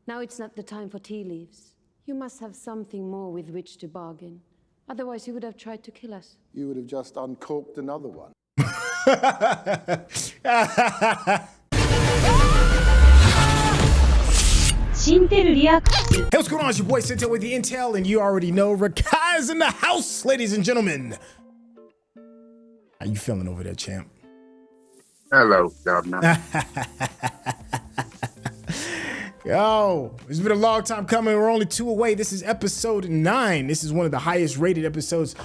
Now it's not the time for tea leaves. You must have something more with which to bargain. Otherwise, you would have tried to kill us. You would have just uncorked another one. Hey, what's going on? It's your boy Sintel with the Intel, and you already know Rakai is in the house, ladies and gentlemen. How you feeling over there, champ? Hello, Governor. Yo, it's been a long time coming. We're only 2 away. This is episode 9. This is one of the highest rated episodes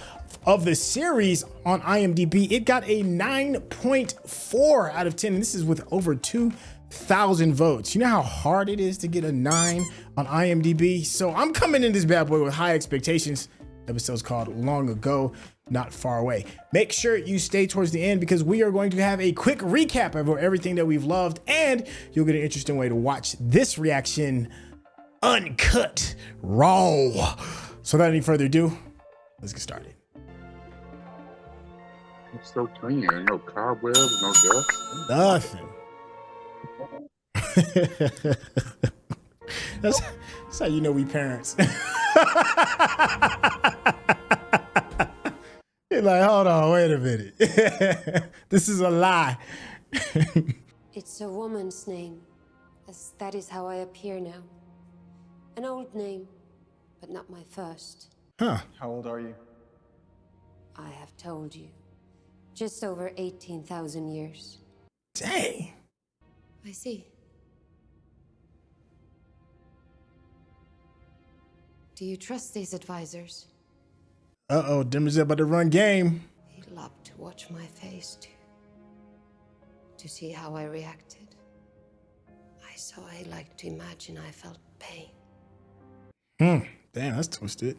of the series on IMDb. It got a 9.4 out of 10, and this is with over 2,000 votes. You know how hard it is to get a 9 on IMDb? So I'm coming in this bad boy with high expectations. Episode's called Long Ago, Not Far Away. Make sure you stay towards the end because we are going to have a quick recap of everything that we've loved, and you'll get an interesting way to watch this reaction uncut, raw. So without any further ado, let's get started. It's so clean. Ain't no cobwebs, no dust. Nothing. That's how you know we parents. You're like, hold on, wait a minute. This is a lie. It's a woman's name, as that is how I appear now. An old name, but not my first. Huh. How old are you? I have told you. Just over 18,000 years. Dang. I see. Do you trust these advisors? Uh-oh, Demerzel about to run game. He loved to watch my face to see how I reacted. I liked to imagine I felt pain. Damn, that's twisted.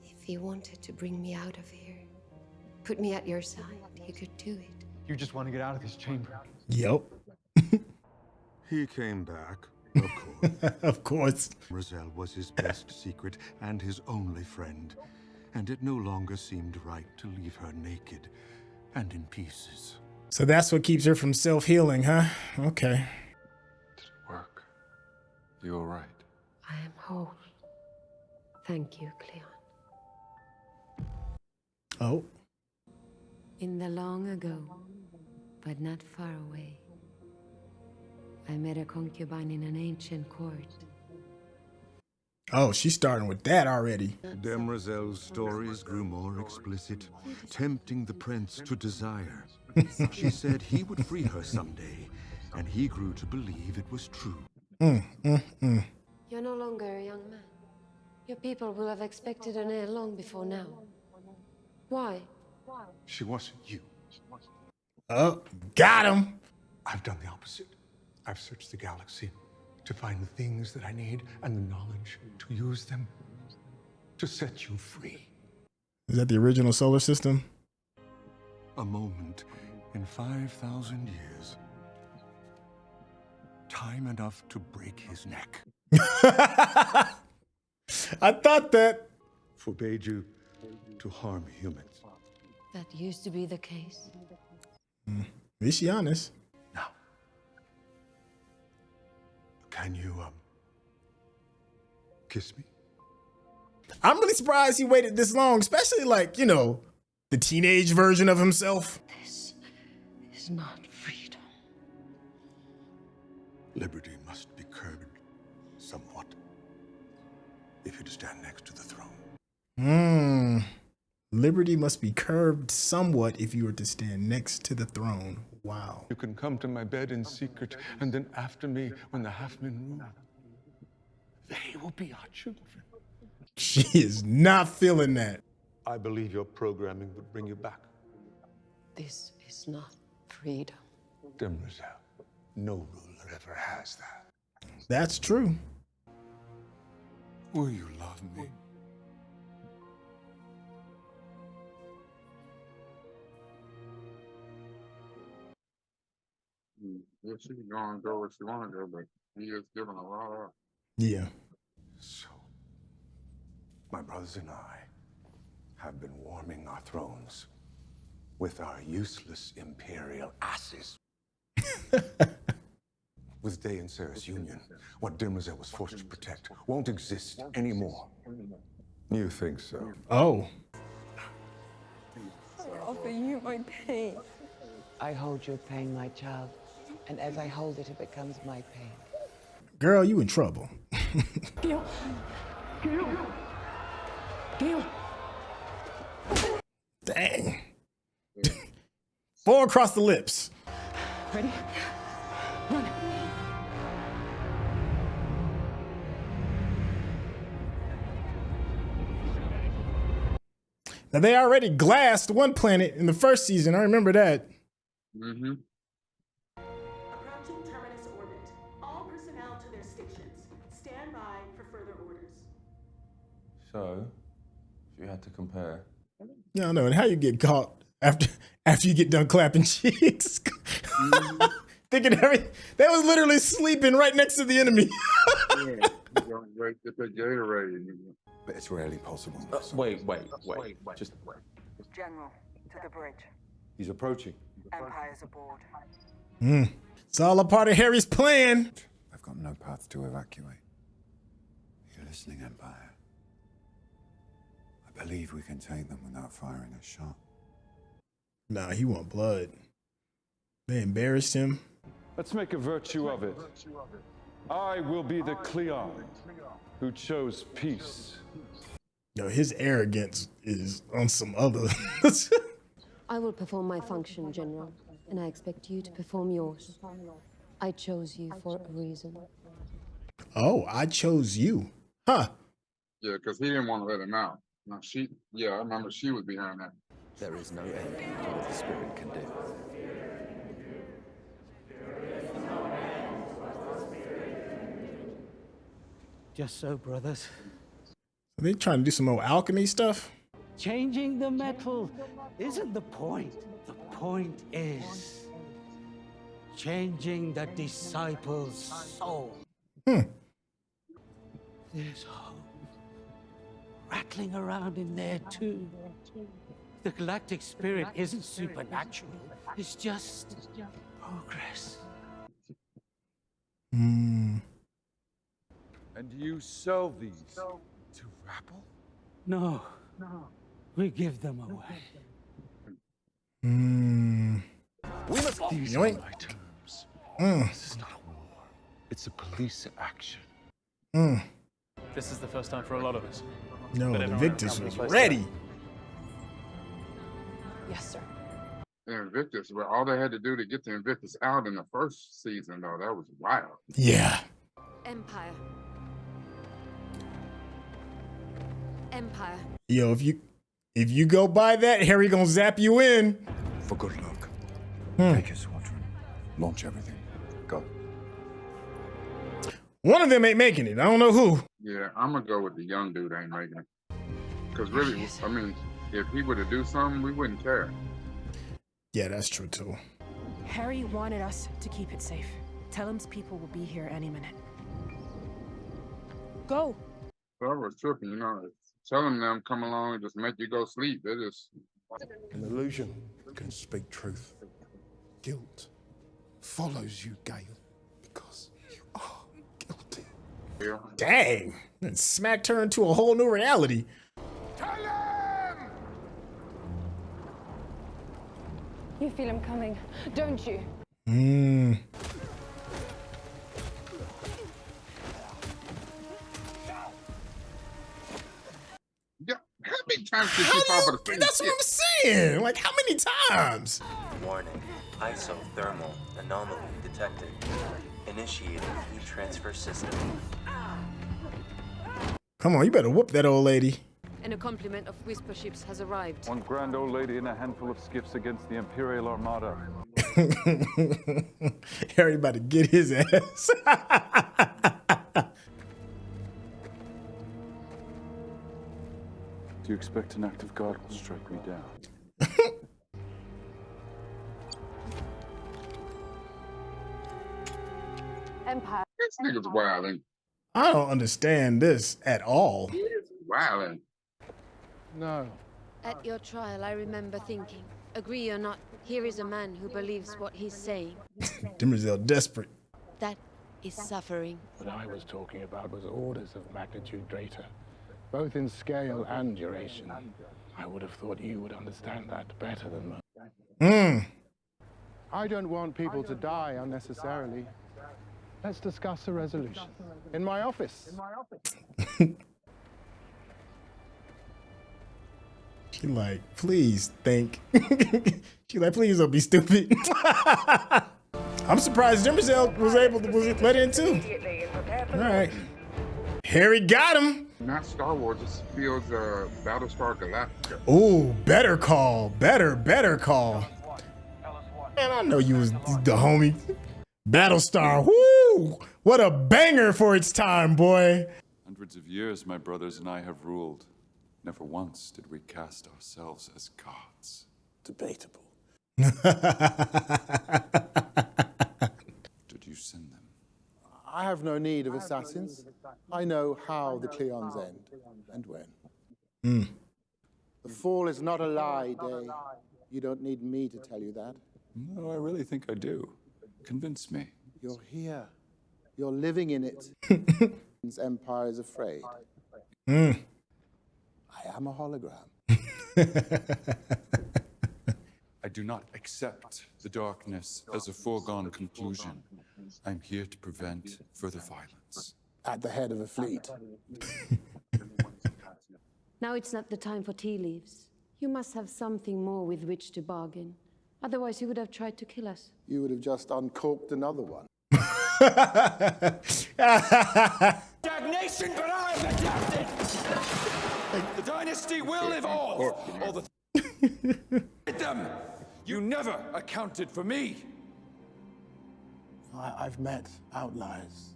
If he wanted to bring me out of here, put me at your side, he could do it. You just want to get out of this chamber. Yep. He came back, of course. Of course. Demerzel was his best secret and his only friend, and it no longer seemed right to leave her naked and in pieces. So that's what keeps her from self-healing, huh? Okay. Did it work? You all right? I am whole. Thank you, Cleon. Oh. In the long ago, but not far away, I met a concubine in an ancient court. Oh, she's starting with that already. Demerzel's stories grew more explicit, tempting the prince to desire. She said he would free her someday, and he grew to believe it was true. You're no longer a young man. Your people will have expected an heir long before now. Why? She wasn't you. Oh, got him. I've done the opposite. I've searched the galaxy to find the things that I need and the knowledge to use them to set you free. Is that the original solar system? A moment in 5,000 years. Time enough to break his neck. I thought that. Forbade you to harm humans. That used to be the case. Is she honest? Now, can you, kiss me? I'm really surprised he waited this long, especially like, you know, the teenage version of himself. This is not freedom. Liberty must be curbed somewhat if you're to stand next to the throne. Liberty must be curbed somewhat if you were to stand next to the throne. Wow. You can come to my bed in secret, and then after me, when the half-men rule, they will be our children. She is not feeling that. I believe your programming would bring you back. This is not freedom. Demerzel, no ruler ever has that. That's true. Will you love me? Yeah, she can go and go where she want to go, but he is giving a lot up. Yeah. So, my brothers and I have been warming our thrones with our useless imperial asses. with Day and Sarah's union, what Demerzel was forced to protect won't exist anymore. You think so? Oh. I offer you my pain. I hold your pain, my child, and as I hold it, it becomes my pain. Girl, you in trouble. Gaal. Gaal. Gaal. Dang. 4 across the lips. Ready? Run. Now, they already glassed one planet in the first season. I remember that. Mm-hmm. Approaching Terminus orbit. All personnel to their stations. Stand by for further orders. So, if you had to compare. Yeah, I know. And how you get caught after you get done clapping cheeks? Thinking they was literally sleeping right next to the enemy. Yeah, right, get that Gatorade. But it's rarely possible. Wait. Just General, to the bridge. he's approaching. Empire's aboard. It's all a part of Harry's plan. I've got no path to evacuate. You're listening, Empire. I believe we can take them without firing a shot. Nah, he want blood. They embarrassed him. Let's make a virtue of it. I will be the Cleon who chose peace. Yo, his arrogance is on some other. I will perform my function, General, and I expect you to perform yours. I chose you for a reason. Oh, I chose you. Huh. Yeah, because he didn't want to let him out. Now I remember she was behind that. There is no end to what the spirit can do. Just so, brothers. Are they trying to do some more alchemy stuff? Changing the metal isn't the point. The point is changing the disciple's soul. There's hope rattling around in there too. The galactic spirit isn't supernatural. It's just progress. And you sell these to rabble? No, we give them away. We must these are my terms. This is not a war. It's a police action. This is the first time for a lot of us. No, But the everyone Invictus else was knows ready. Yes, sir. The Invictus, but all they had to do to get the Invictus out in the first season, though, that was wild. Yeah. Empire. Empire. Yo, if you go by that, Harry gonna zap you in. For good luck. Take your squadron. Launch everything. Go. One of them ain't making it. I don't know who. Yeah, I'm going to go with the young dude ain't making it. Because really, I mean, if he were to do something, we wouldn't care. Yeah, that's true too. Harry wanted us to keep it safe. Tellem's people will be here any minute. Go. Whoever's tripping, you know, telling them come along and just make you go sleep. They just... An illusion can speak truth. Guilt follows you, Gaal, because you are guilty. Yeah. Dang. That smacked her into a whole new reality. Tellem! You feel him coming, don't you? Yeah, how many times did she fall for the same That's what I'm saying. Like, how many times? Warning. Isothermal anomaly detected. Initiating heat transfer system. Come on, you better whoop that old lady. And a complement of whisper ships has arrived. One grand old lady and a handful of skiffs against the Imperial Armada. Harry about to get his ass. Do you expect an act of God will strike me down? Empire. This nigga's wilding. I don't understand this at all. He is wilding. No. At your trial, I remember thinking, agree or not, here is a man who believes what he's saying. Demerzel desperate. That is suffering. What I was talking about was orders of magnitude greater, both in scale and duration. I would have thought you would understand that better than most. I don't want people to die unnecessarily. Let's discuss a resolution. In my office. She like, please think. She like, please don't be stupid. I'm surprised Demerzel was able to let in too. All right. Harry got him. Not Star Wars, this feels Battlestar Galactica. Oh, better call. Better call. Man, I know you was the homie. Battlestar, woo! What a banger for its time, boy. Hundreds of years my brothers and I have ruled. Never once did we cast ourselves as gods. Debatable. Did you send them? I have no need of assassins. I know how the Cleons end and when. The fall is not a lie, Day. You don't need me to tell you that. No, I really think I do. Convince me. You're here. You're living in it. This empire is afraid. I am a hologram. I do not accept the darkness as a foregone conclusion. I'm here to prevent further violence. At the head of a fleet. Now it's not the time for tea leaves. You must have something more with which to bargain. Otherwise, you would have tried to kill us. You would have just uncorked another one. Stagnation, but I'm adapted! The dynasty will evolve! All the them! You never accounted for me! I've met outliers.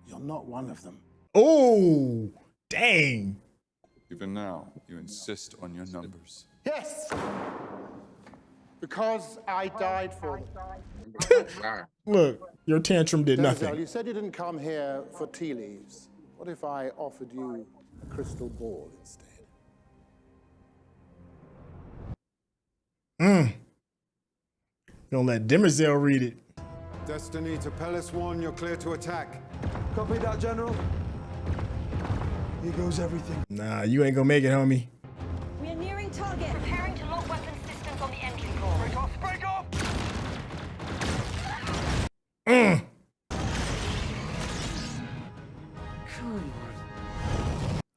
You're not one of them. Oh, dang. Even now, you insist on your numbers. Yes! Because I died for them. Look, your tantrum did Demerzel, nothing. you said you didn't come here for tea leaves. What if I offered you a crystal ball instead? Don't let Demerzel read it. Destiny to Pellis 1, you're clear to attack. Copy that, General. Here goes everything. Nah, you ain't gonna make it, homie. We are nearing target. Preparing to lock weapon systems on the entry core. Break off! Break off!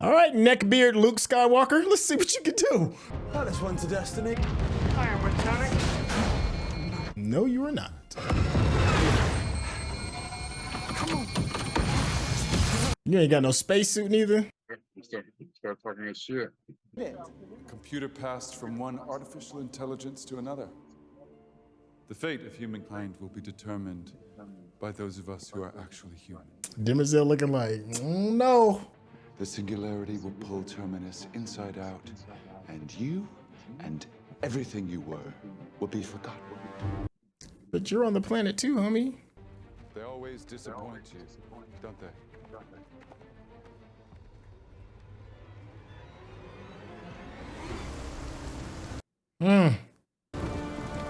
All right, neckbeard Luke Skywalker. Let's see what you can do. That is one to Destiny. I am returning. No, you are not. You ain't got no spacesuit neither. Start talking this shit. Computer passed from one artificial intelligence to another. The fate of humankind will be determined by those of us who are actually human. Demerzel looking like, no. The singularity will pull Terminus inside out, and you and everything you were will be forgotten. But you're on the planet too, homie. They always disappoint you, don't they?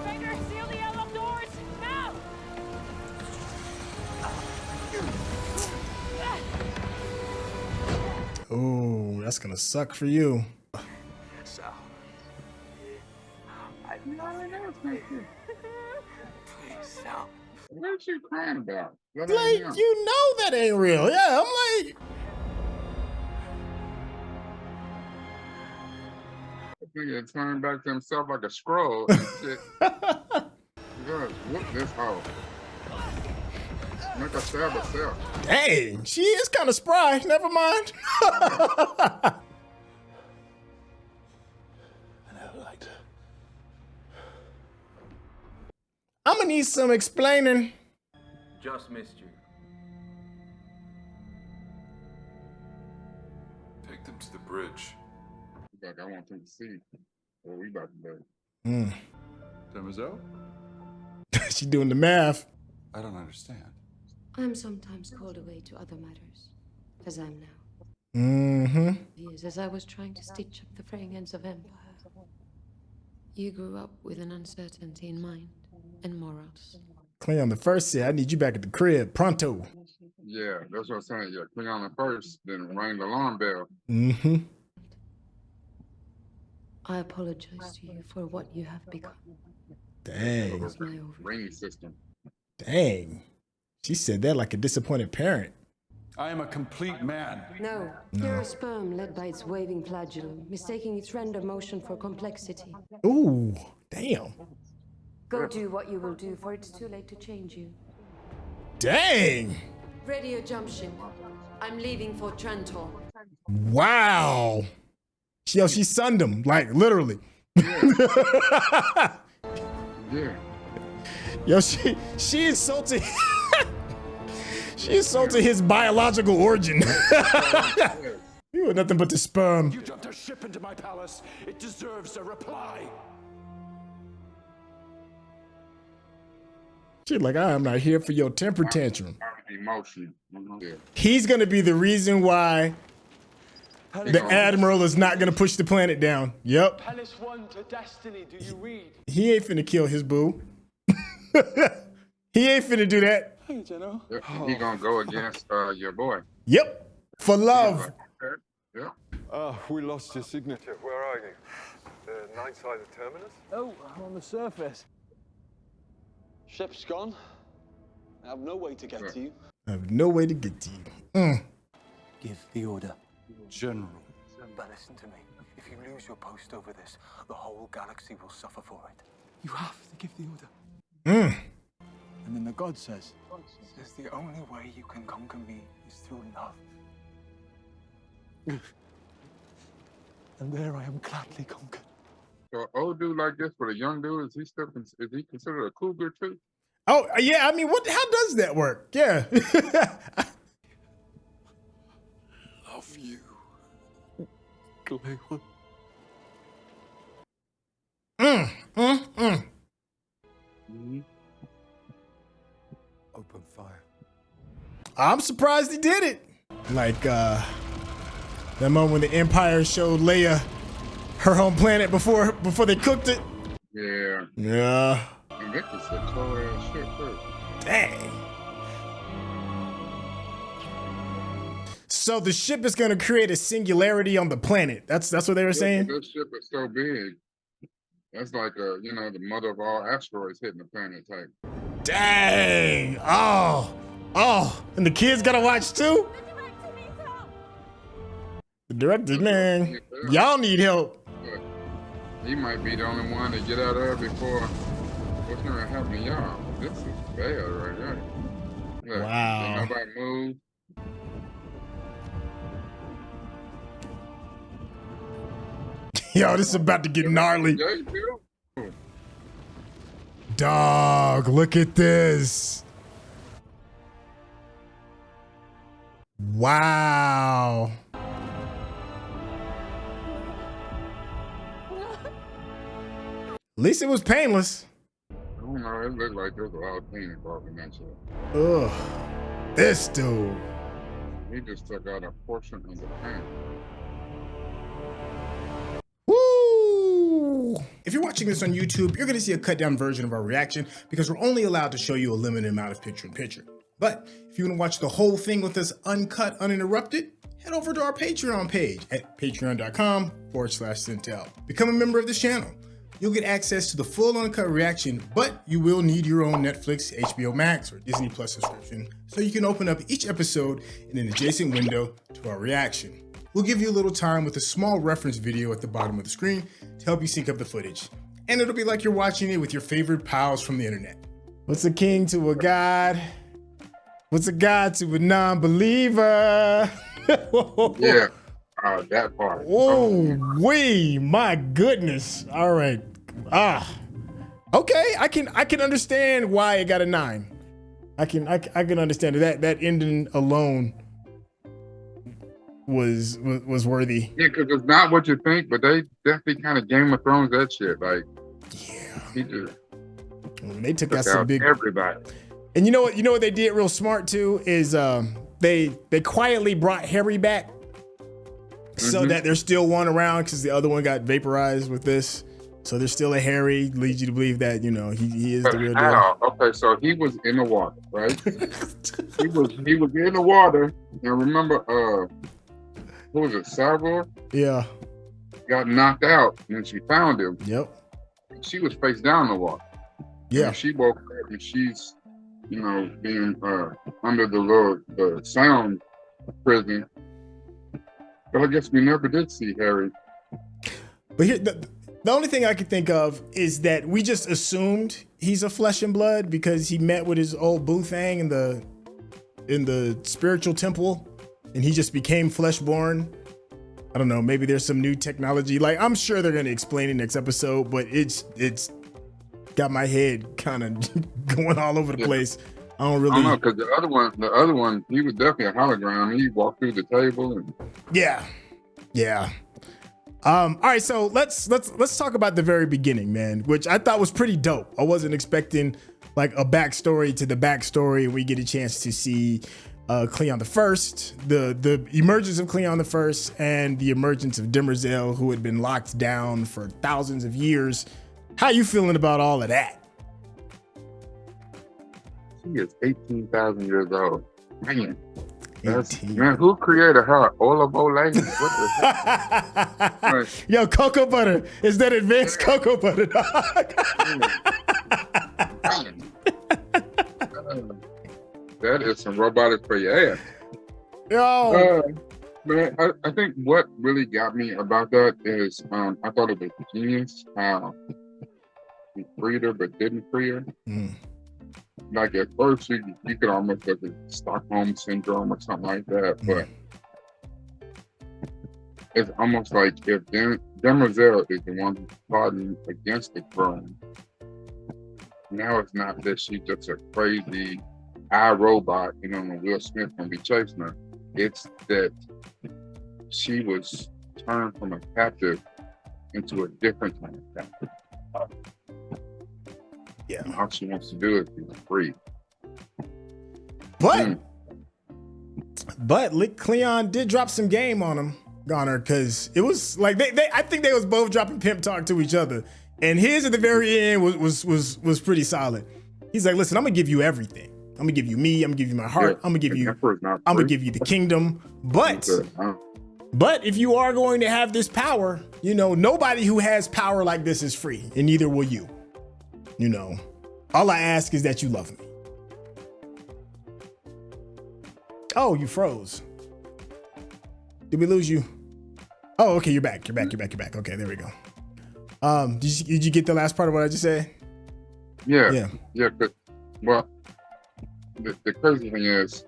Trader, seal the airlock doors! Now! Oh, that's gonna suck for you. Sal. I know. Please, Sal. What are you crying about? Like, you know that ain't real. Yeah, I'm like. Nigga turned back to himself like a scroll and shit. Just whoop this hoe. Make her stab herself. Dang, she is kind of spry. Never mind. I never liked her. I'm gonna need some explaining. Just missed you. Take them to the bridge. Like, I want them to see what we about to do. Demerzel? She doing the math. I don't understand. I'm sometimes called away to other matters, as I'm now. Years as I was trying to stitch up the fraying ends of empire. You grew up with an uncertainty in mind and morals. Cleon the first said, I need you back at the crib, pronto. Yeah, that's what I'm saying. Yeah, click on the first, then ring the alarm bell. Mm-hmm. I apologize to you for what you have become. Dang. It's my over. Ring system. Dang. She said that like a disappointed parent. I am a complete man. No, you're a sperm led by its waving flagellum, mistaking its random motion for complexity. Ooh, damn. Go do what you will do, for it's too late to change you. Dang. Radio jump ship. I'm leaving for Trentor. Wow. Yo, she sunned him, like literally. Yeah. Yo, she insulted. She insulted his biological origin. You were nothing but the sperm. You jumped a ship into my palace. It deserves a reply. She's like, I am not here for your temper tantrum. Emotion. Yeah. He's gonna be the reason why the Admiral is not gonna push the planet down. Yep. Palace 1 to destiny, do you read? He ain't finna kill his boo. He ain't finna do that. Hey, General. He gonna go against your boy. Yep. For love. Yeah. We lost your signature. Where are you? The night side of Terminus? Oh, I'm on the surface. Ship's gone. I have no way to get to you. I have no way to get to you. Give the order. General. But listen to me. If you lose your post over this, the whole galaxy will suffer for it. You have to give the order. And then the god says The only way you can conquer me is through love. And there I am gladly conquered. So an old dude like this with a young dude, is he considered a cougar too? Oh yeah, I mean, how does that work? Yeah. Love you. Cleon. Open fire. I'm surprised he did it. Like that moment when the Empire showed Leia her home planet before they cooked it. Yeah. Yeah. And this is a cold ass shit too. Dang. So the ship is gonna create a singularity on the planet. That's what they were saying. This ship is so big. That's like the mother of all asteroids hitting the planet type. Dang. Oh. And the kids gotta watch too? The director, man. Y'all need help. But he might be the only one to get out of it before what's gonna happen to y'all. This is bad right here. Look, wow. Ain't nobody move. Yo, this is about to get gnarly. Dog, look at this. Wow. At least it was painless. I don't know, it looked like there was a lot of pain involved in that shit. Ugh. This dude. He just took out a portion of the pain. Woo! If you're watching this on YouTube, you're gonna see a cut down version of our reaction because we're only allowed to show you a limited amount of picture-in-picture. But if you wanna watch the whole thing with us uncut, uninterrupted, head over to our Patreon page at patreon.com/Centel. Become a member of this channel. You'll get access to the full uncut reaction, but you will need your own Netflix, HBO Max, or Disney Plus subscription so you can open up each episode in an adjacent window to our reaction. We'll give you a little time with a small reference video at the bottom of the screen to help you sync up the footage. And it'll be like you're watching it with your favorite pals from the internet. What's a king to a god? What's a god to a non-believer? Yeah, that part. Oh, wee, my goodness. All right. Okay, I can understand why it got a 9. I can understand it. That ending alone was worthy. Yeah, because it's not what you think, but they definitely kind of Game of Thrones that shit. Like, yeah, he just they took out some big everybody. And you know what they did real smart too is they quietly brought Harry back so that there's still one around because the other one got vaporized with this. So there's still a Harry, leads you to believe that, you know, he is But the real how? deal. Okay, so he was in the water, right? he was in the water, and remember, who was it, Salvor? Yeah. Got knocked out, and she found him. Yep. She was face down in the water. Yeah. And she woke up, and she's, you know, being under the sound prison. But I guess we never did see Harry. But here, the only thing I can think of is that we just assumed he's a flesh and blood because he met with his old boo thing in the spiritual temple, and he just became fleshborn. I don't know. Maybe there's some new technology. Like, I'm sure they're gonna explain it next episode, but it's got my head kind of going all over the place. I don't know, because the other one, he was definitely a hologram. He walked through the table and yeah. All right, so let's talk about the very beginning, man, which I thought was pretty dope. I wasn't expecting like a backstory to the backstory. We get a chance to see Cleon the First, the emergence of Cleon the First, and the emergence of Demerzel, who had been locked down for thousands of years. How you feeling about all of that? She is 18,000 years old. Man, man, who created her? Olive lady? What the Yo, cocoa butter. Is that advanced cocoa butter, dog? That is some robotics for your ass. Yo. Man, I think what really got me about that is I thought it was genius how he freed her but didn't free her. Like at first you could almost look at Stockholm syndrome or something like that, but it's almost like if Demerzel is the one who's plotting against the throne, now it's not that she's just a crazy iRobot, you know, and Will Smith gonna be chasing her. It's that she was turned from a captive into a different kind of captive. Yeah. And all she wants to do is be free. But Cleon did drop some game on her, because it was like I think they was both dropping pimp talk to each other. And his at the very end was pretty solid. He's like, listen, I'm gonna give you everything. I'm gonna give you me, I'm gonna give you my heart, I'm gonna give you the kingdom. But if you are going to have this power, you know, nobody who has power like this is free, and neither will you. You know, all I ask is that you love me. Oh, you froze. Did we lose you? Oh, okay, you're back. You're back. Okay, there we go. Did you get the last part of what I just said? Yeah. But well, the crazy thing is,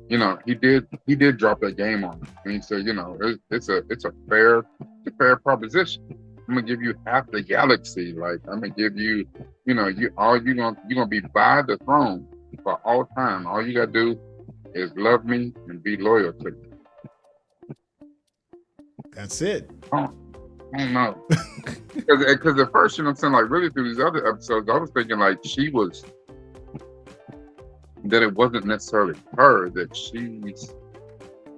you know, he did drop that game on him, and he said, you know, it's a fair proposition. I'm gonna give you half the galaxy. Like, I'm gonna give you, you know, you're gonna be by the throne for all time. All you gotta do is love me and be loyal to me. That's it. I don't know. Because at first, you know what I'm saying, like really through these other episodes, I was thinking like that it wasn't necessarily her, that she's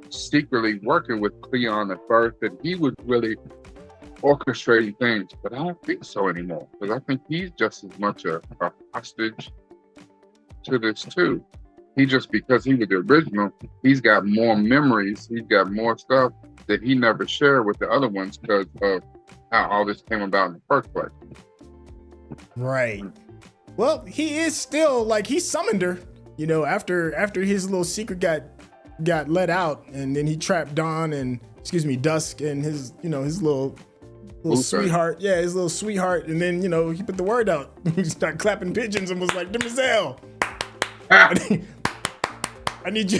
secretly working with Cleon at first, that he was really orchestrating things, but I don't think so anymore, because I think he's just as much a hostage to this too. He just, because he was the original, he's got more memories, he's got more stuff that he never shared with the other ones because of how all this came about in the first place. Right. Well, he is still like, he summoned her, you know, after his little secret got let out, and then he trapped Dusk and his, you know, his little sweetheart. Yeah, his little sweetheart. And then, you know, he put the word out. He started clapping pigeons and was like, Demerzel, I need you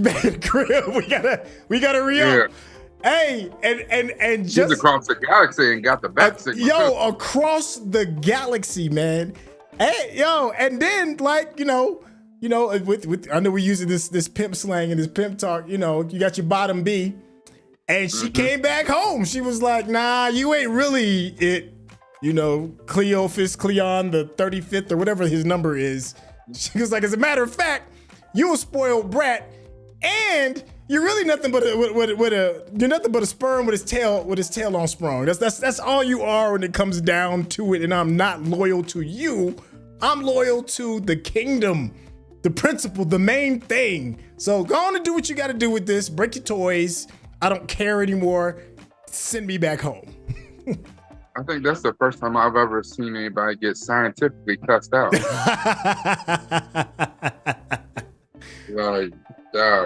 back in the crib. We gotta re-up. Yeah. Hey, and just he's across the galaxy and got the back signal. Yo, across the galaxy, man. Hey, yo, and then like, you know, with I know we're using this pimp slang and this pimp talk, you know, you got your bottom B. And she came back home. She was like, nah, you ain't really it. You know, Cleon the 35th or whatever his number is. She was like, as a matter of fact, you a spoiled brat. And You're really nothing but you're nothing but a sperm with his tail on sprung. That's all you are when it comes down to it. And I'm not loyal to you. I'm loyal to the kingdom, the principle, the main thing. So go on and do what you got to do with this. Break your toys. I don't care anymore. Send me back home. I think that's the first time I've ever seen anybody get scientifically cussed out. Like,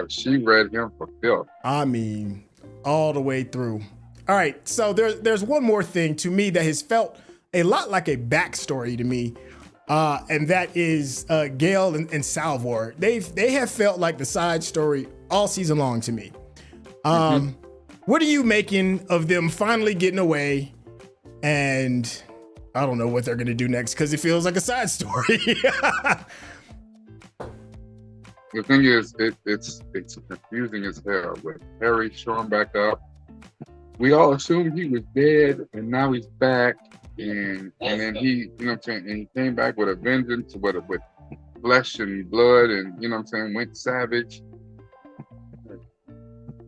she read him for filth. I mean, all the way through. All right, so there's one more thing to me that has felt a lot like a backstory to me, and that is Gaal and Salvor. They have felt like the side story all season long to me. What are you making of them finally getting away? And I don't know what they're gonna do next because it feels like a side story. The thing is, it's confusing as hell with Harry showing back up. We all assumed he was dead, and now he's back, and then he, you know what I'm saying, and he came back with a vengeance, with flesh and blood, and you know what I'm saying, went savage.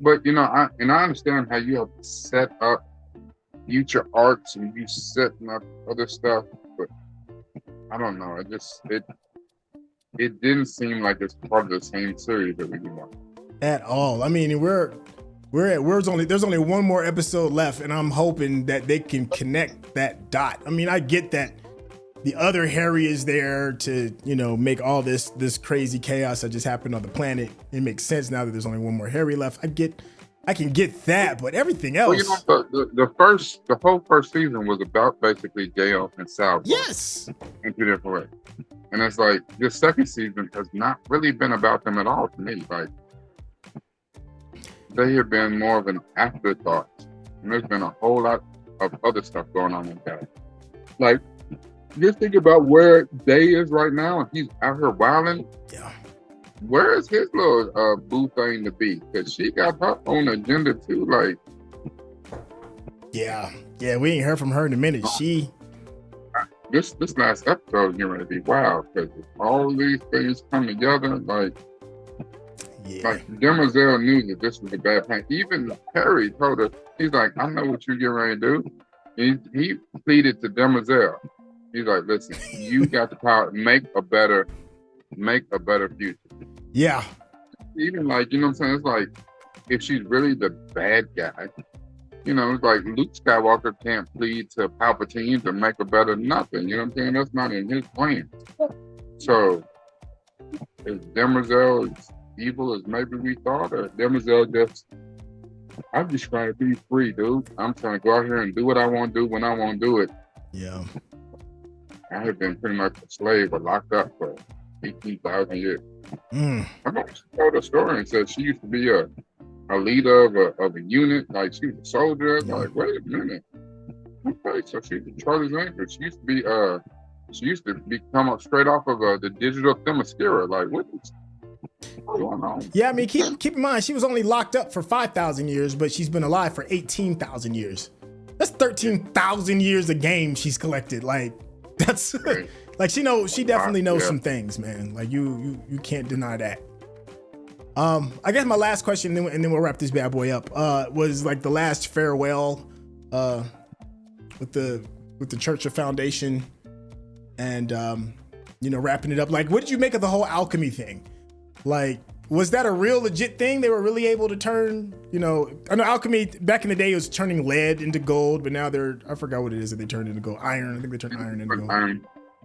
But you know, I understand how you have set up future arcs and you setting up other stuff, but I don't know. It didn't seem like it's part of the same series that we want at all. I mean, there's only one more episode left, and I'm hoping that they can connect that dot. I mean, I get that the other Harry is there to, you know, make all this crazy chaos that just happened on the planet. It makes sense now that there's only one more Harry left. I can get that, but everything else. Well, you know, the whole first season was about basically Gaal and Salvor. Yes. In two different ways. And it's like, this second season has not really been about them at all to me. Like, they have been more of an afterthought. And there's been a whole lot of other stuff going on with that. Like, just think about where Day is right now, and he's out here wilding. Yeah. Where is his little boo thing to be? Because she got her own agenda too. Like, yeah, we ain't heard from her in a minute. This last episode is getting ready to be wild because all these things come together. Like Demerzel knew that this was a bad plan. Even Harry told her, he's like, I know what you're getting ready to do. He pleaded to Demerzel. He's like, listen, you got the power to make a better future. Yeah. Even like, you know what I'm saying? It's like, if she's really the bad guy, you know, it's like Luke Skywalker can't plead to Palpatine to make a better nothing. You know what I'm saying? That's not in his plan. So, is Demerzel as evil as maybe we thought? Or Demerzel just, I'm just trying to be free, dude. I'm trying to go out here and do what I want to do when I want to do it. Yeah. I have been pretty much a slave or locked up for 18,000 years. I remember she told a story and said she used to be a leader of a unit, like she was a soldier. Like, wait a minute. Okay, so she's in Charlie's Angel. She used to come up straight off of the digital Themyscira. Like, what's going on? Yeah, I mean, keep in mind, she was only locked up for 5,000 years, but she's been alive for 18,000 years. That's 13,000 years of game she's collected. Like, that's right. Like she definitely knows some things, man. Like you can't deny that. I guess my last question, and then we'll wrap this bad boy up. Was like the last farewell, with the Church of Foundation, and wrapping it up. Like, what did you make of the whole alchemy thing? Like, was that a real legit thing? They were really able to turn, I know alchemy back in the day was turning lead into gold, but now I forgot what it is that they turned into gold. Iron. I think they turned iron into gold.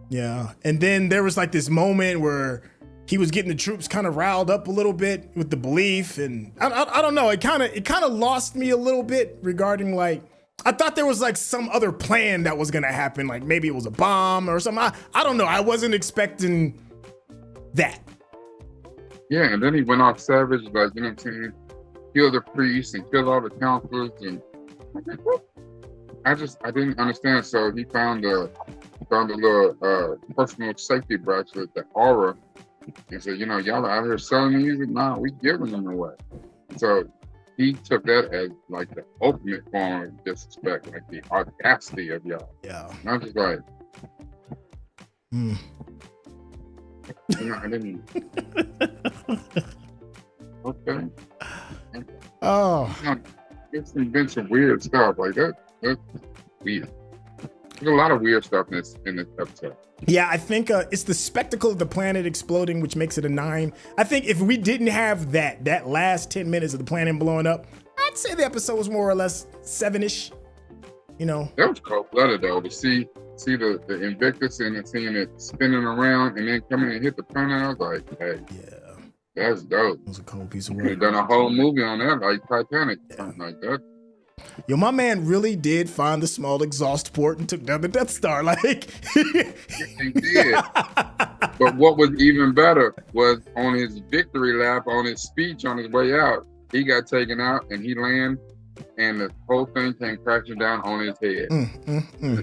Yeah. And then there was like this moment where he was getting the troops kind of riled up a little bit with the belief. And I don't know. It kind of lost me a little bit regarding, like, I thought there was like some other plan that was going to happen. Like maybe it was a bomb or something. I don't know. I wasn't expecting that. Yeah. And then he went off savage, like, you know what I'm saying? Kill the priests and kill all the counselors. And I didn't understand. So he found a little personal safety bracelet, the aura, and said, y'all are out here selling these, and nah, we giving them away. So he took that as like the ultimate form of disrespect, like the audacity of y'all. Yeah. And I'm just like, I didn't. Okay. Oh. It's been some weird stuff like that. That's weird. There's a lot of weird stuff in this episode. Yeah, I think it's the spectacle of the planet exploding, which makes it a 9. I think if we didn't have that last 10 minutes of the planet blowing up, I'd say the episode was more or less 7-ish. You know, that was cold-blooded though to see the Invictus and seeing it spinning around and then coming and hit the planet. I was like, hey, yeah, that's dope. It was a cold piece of work. work. Could have done a whole movie on that, like Titanic, something like that. Yo, my man really did find the small exhaust port and took down the Death Star. Like, he did. But what was even better was on his victory lap, on his speech on his way out, he got taken out and he landed, and the whole thing came crashing down on his head.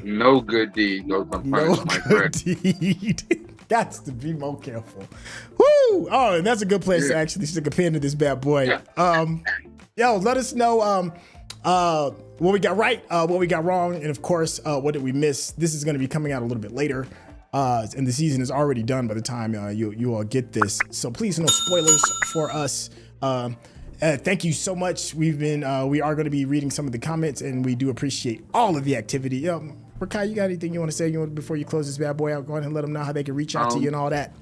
No good deed goes unpunished, my friend. Deed. Got to be more careful. Woo! Oh, and that's a good place to actually stick a pin to this bad boy. Yo, let us know what we got right, what we got wrong, and of course, what did we miss? This is going to be coming out a little bit later, and the season is already done by the time you all get this. So please, no spoilers for us. Thank you so much. We are going to be reading some of the comments, and we do appreciate all of the activity. Rakai, you got anything you want to say before you close this bad boy out? Go ahead and let them know how they can reach out to you and all that.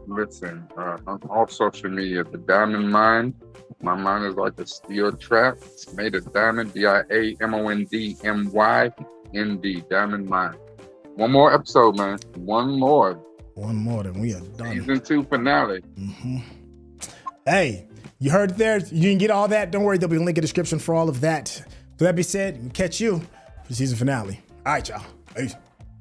Listen, on all social media, the Diamond Mine. My mind is like a steel trap. It's made of diamond, DIAMONDMYND, Diamond Mine. One more episode, man. One more, then we are done. Season 2 finale. Hey, you heard it there. You didn't get all that. Don't worry, there'll be a link in the description for all of that. So that being said, we'll catch you for the season finale. All right, y'all. Peace.